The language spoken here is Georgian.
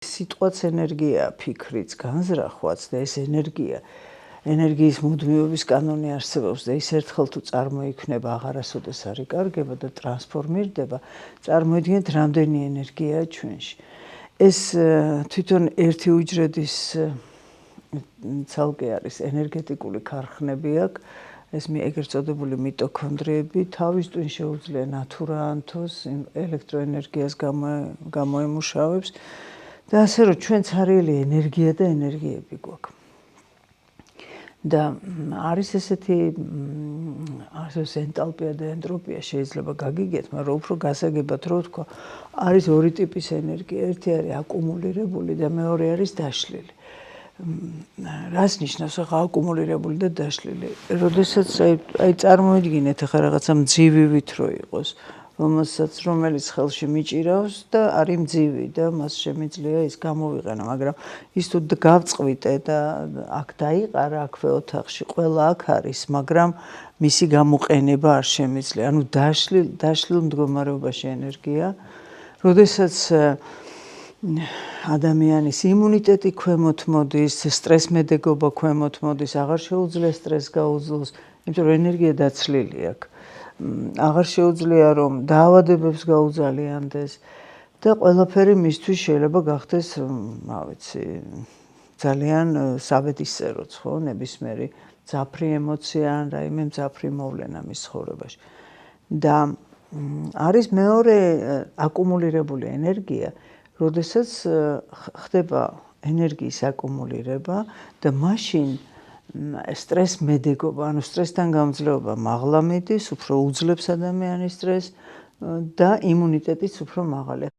სიტყვაც ენერგია, ფიქრიც, განზრახვაც და ეს ენერგიის მუდმივობის კანონი არსებობს და ის ერთხელ თუ წარმოიქმნება, აღარასოდეს არ იკარგება და ტრანსფორმირდება, წარმოიდგინეთ, რამდენი ენერგიაა ჩვენში. ეს თვითონ ერთი უჯრედის ცალკე არის ენერგეტიკული ქარხნები აქვს, ეს ეგრეთ წოდებული მიტოქონდრიები, თავის ტვინ შეუძლია ნათურა ანთოს, ელექტროენერგიას გამოემუშავებს და ასე რომ ჩვენ ცარიელი ენერგია და ენერგიები გვაქვს. და არის ესეთი არსებობს ენტალპია და ენტროპია შეიძლება გაგიგეთ, მაგრამ უფრო გასაგებად რო ვთქვა, არის ორი ტიპის ენერგია, ერთი არის აკუმულირებული და მეორე არის დაშლილი. რას ნიშნავს ახლა აკუმულირებული და დაშლილი? როდესაც აი წარმოიდგინეთ ახლა რაღაცა მძივივით რო იყოს, რომელიც ხელში მიჭირავს და არის მძივი და მას შემიძლია ის გამოვიყენო, მაგრამ ის თუ გავწყვიტე და აქ დაიყარა აქვე ოთახში, ყველა აქ არის, მაგრამ მისი გამოყენება არ შემიძლია. ანუ დაშლილ მდგომარეობაში ენერგია, როდესაც ადამიანის იმუნიტეტი ქვემოთ მოდის, სტრესმედეგობა ქვემოთ მოდის, აღარ შეუძლია სტრესს გაუძლოს, იმიტომ რომ ენერგია დაცლილი აქვს. აღარ შეუძლია რომ დაავადებებს გაუძალიანდეს და ყველაფერი მისთვის შეიძლება გახდეს, რა ვიცი, ძალიან საბედისწეროც, ხო, ნებისმიერი მძაფრი ემოცია ან რაიმე მძაფრი მოვლენა მის ცხოვრებაში. და არის მეორე აკუმულირებული ენერგია, როდესაც ხდება ენერგიის აკუმულირება და მაშინ სტრესმედეგობა, ანუ სტრესთან გამძლეობა მაღლა მიდის, უფრო უძლებს ადამიანის სტრესს და იმუნიტეტიც უფრო მაღალია.